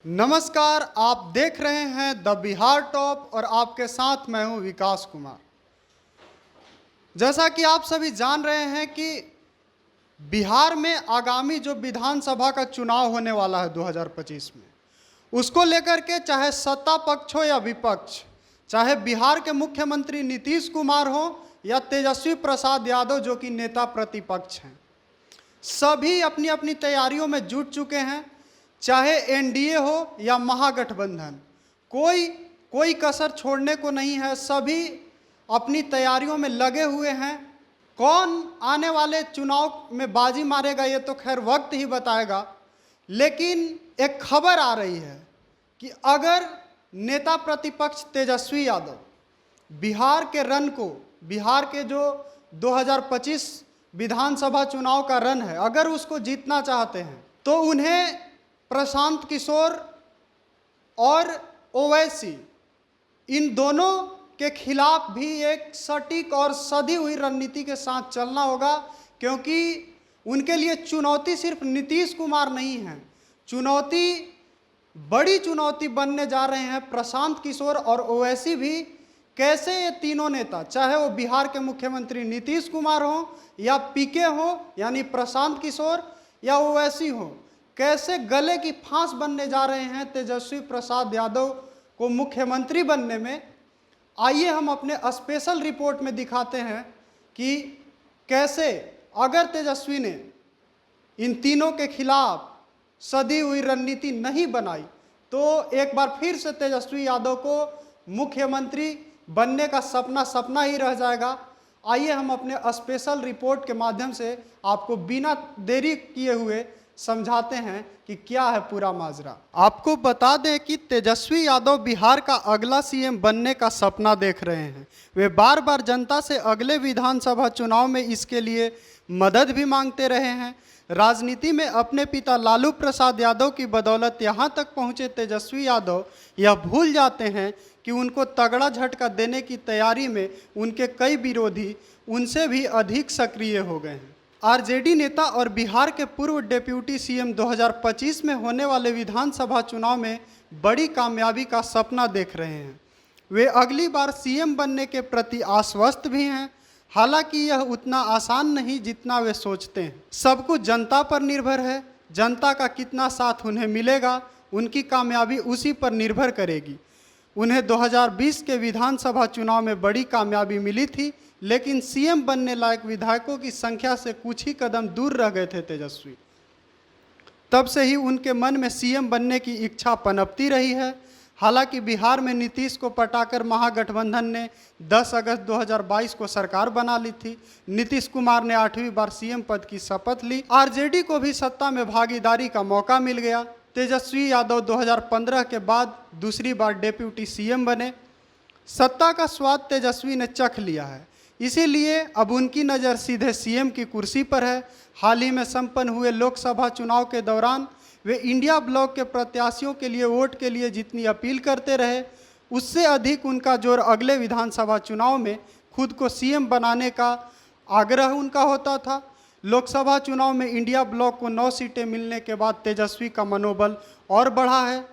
नमस्कार, आप देख रहे हैं द बिहार टॉप और आपके साथ मैं हूं विकास कुमार। जैसा कि आप सभी जान रहे हैं कि बिहार में आगामी जो विधानसभा का चुनाव होने वाला है 2025 में, उसको लेकर के चाहे सत्ता पक्ष हो या विपक्ष, चाहे बिहार के मुख्यमंत्री नीतीश कुमार हो या तेजस्वी प्रसाद यादव जो कि नेता प्रतिपक्ष हैं, सभी अपनी अपनी तैयारियों में जुट चुके हैं। चाहे एनडीए हो या महागठबंधन, कोई कसर छोड़ने को नहीं है। सभी अपनी तैयारियों में लगे हुए हैं। कौन आने वाले चुनाव में बाजी मारेगा ये तो खैर वक्त ही बताएगा, लेकिन एक खबर आ रही है कि अगर नेता प्रतिपक्ष तेजस्वी यादव बिहार के रन को, बिहार के जो 2025 विधानसभा चुनाव का रन है, अगर उसको जीतना चाहते हैं तो उन्हें प्रशांत किशोर और ओवैसी इन दोनों के खिलाफ भी एक सटीक और सधी हुई रणनीति के साथ चलना होगा, क्योंकि उनके लिए चुनौती सिर्फ नीतीश कुमार नहीं है, बड़ी चुनौती बनने जा रहे हैं प्रशांत किशोर और ओवैसी भी। कैसे ये तीनों नेता, चाहे वो बिहार के मुख्यमंत्री नीतीश कुमार हो या पीके हो यानी प्रशांत किशोर या ओवैसी हो, कैसे गले की फांस बनने जा रहे हैं तेजस्वी प्रसाद यादव को मुख्यमंत्री बनने में। आइए हम अपने स्पेशल रिपोर्ट में दिखाते हैं कि कैसे अगर तेजस्वी ने इन तीनों के खिलाफ सधी हुई रणनीति नहीं बनाई तो एक बार फिर से तेजस्वी यादव को मुख्यमंत्री बनने का सपना ही रह जाएगा। आइए हम अपने स्पेशल रिपोर्ट के माध्यम से आपको बिना देरी किए हुए समझाते हैं कि क्या है पूरा माजरा। आपको बता दें कि तेजस्वी यादव बिहार का अगला सीएम बनने का सपना देख रहे हैं। वे बार बार जनता से अगले विधानसभा चुनाव में इसके लिए मदद भी मांगते रहे हैं। राजनीति में अपने पिता लालू प्रसाद यादव की बदौलत यहाँ तक पहुँचे तेजस्वी यादव यह भूल जाते हैं कि उनको तगड़ा झटका देने की तैयारी में उनके कई विरोधी उनसे भी अधिक सक्रिय हो गए हैं। आरजेडी नेता और बिहार के पूर्व डिप्टी सीएम 2025 में होने वाले विधानसभा चुनाव में बड़ी कामयाबी का सपना देख रहे हैं। वे अगली बार सीएम बनने के प्रति आश्वस्त भी हैं। हालांकि यह उतना आसान नहीं जितना वे सोचते हैं। सब कुछ जनता पर निर्भर है। जनता का कितना साथ उन्हें मिलेगा, उनकी कामयाबी उसी पर निर्भर करेगी। उन्हें 2020 के विधानसभा चुनाव में बड़ी कामयाबी मिली थी, लेकिन सीएम बनने लायक विधायकों की संख्या से कुछ ही कदम दूर रह गए थे तेजस्वी। तब से ही उनके मन में सीएम बनने की इच्छा पनपती रही है। हालांकि बिहार में नीतीश को पटाकर महागठबंधन ने 10 अगस्त 2022 को सरकार बना ली थी। नीतीश कुमार ने 8वीं बार सीएम पद की शपथ ली। आरजेडी को भी सत्ता में भागीदारी का मौका मिल गया। तेजस्वी यादव 2015 के बाद दूसरी बार डिप्टी सीएम बने। सत्ता का स्वाद तेजस्वी ने चख लिया है, इसीलिए अब उनकी नज़र सीधे सीएम की कुर्सी पर है। हाल ही में संपन्न हुए लोकसभा चुनाव के दौरान वे इंडिया ब्लॉक के प्रत्याशियों के लिए वोट के लिए जितनी अपील करते रहे, उससे अधिक उनका जोर अगले विधानसभा चुनाव में खुद को सीएम बनाने का आग्रह उनका होता था। लोकसभा चुनाव में इंडिया ब्लॉक को 9 सीटें मिलने के बाद तेजस्वी का मनोबल और बढ़ा है।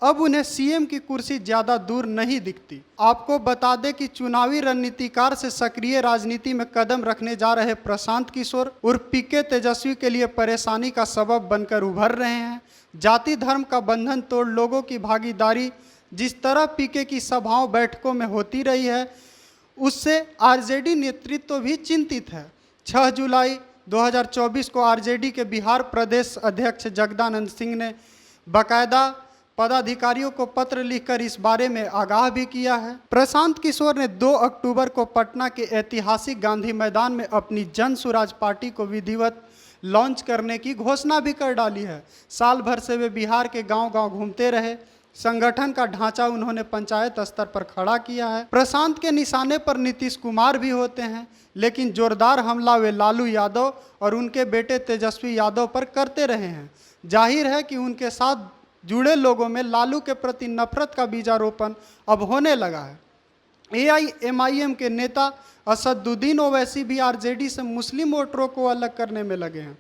अब उन्हें सीएम की कुर्सी ज़्यादा दूर नहीं दिखती। आपको बता दें कि चुनावी रणनीतिकार से सक्रिय राजनीति में कदम रखने जा रहे प्रशांत किशोर उर्फ पीके तेजस्वी के लिए परेशानी का सबब बनकर उभर रहे हैं। जाति धर्म का बंधन तोड़ लोगों की भागीदारी जिस तरह पीके की सभाओं बैठकों में होती रही है, उससे आरजेडी नेतृत्व भी चिंतित है। 6 जुलाई 2024 को आरजेडी के बिहार प्रदेश अध्यक्ष जगदानंद सिंह ने बाकायदा पदाधिकारियों को पत्र लिखकर इस बारे में आगाह भी किया है। प्रशांत किशोर ने 2 अक्टूबर को पटना के ऐतिहासिक गांधी मैदान में अपनी जन स्वराज पार्टी को विधिवत लॉन्च करने की घोषणा भी कर डाली है। साल भर से वे बिहार के गांव-गांव घूमते रहे। संगठन का ढांचा उन्होंने पंचायत स्तर पर खड़ा किया है। प्रशांत के निशाने पर नीतीश कुमार भी होते हैं, लेकिन जोरदार हमला वे लालू यादव और उनके बेटे तेजस्वी यादव पर करते रहे हैं। जाहिर है कि उनके साथ जुड़े लोगों में लालू के प्रति नफरत का बीजारोपण अब होने लगा है। एआईएमआईएम के नेता असदुद्दीन ओवैसी भी आरजेडी से मुस्लिम वोटरों को अलग करने में लगे हैं।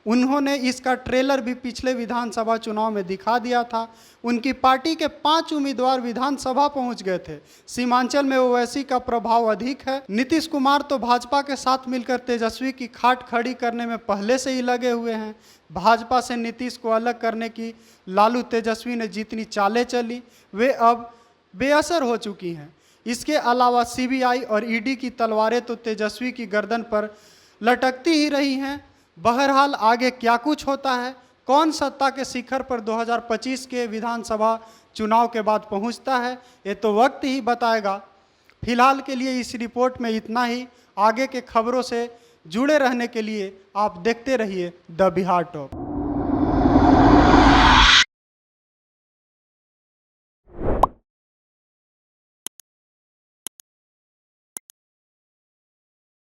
उन्होंने इसका ट्रेलर भी पिछले विधानसभा चुनाव में दिखा दिया था। उनकी पार्टी के 5 उम्मीदवार विधानसभा पहुंच गए थे। सीमांचल में ओवैसी का प्रभाव अधिक है। नीतीश कुमार तो भाजपा के साथ मिलकर तेजस्वी की खाट खड़ी करने में पहले से ही लगे हुए हैं। भाजपा से नीतीश को अलग करने की लालू तेजस्वी ने जितनी चालें चली वे अब बेअसर हो चुकी हैं। इसके अलावा सीबीआई और ईडी की तलवारें तो तेजस्वी की गर्दन पर लटकती ही रही हैं। बहरहाल आगे क्या कुछ होता है, कौन सत्ता के शिखर पर 2025 के विधानसभा चुनाव के बाद पहुंचता है, ये तो वक्त ही बताएगा। फिलहाल के लिए इस रिपोर्ट में इतना ही। आगे के खबरों से जुड़े रहने के लिए आप देखते रहिए द बिहार टॉप।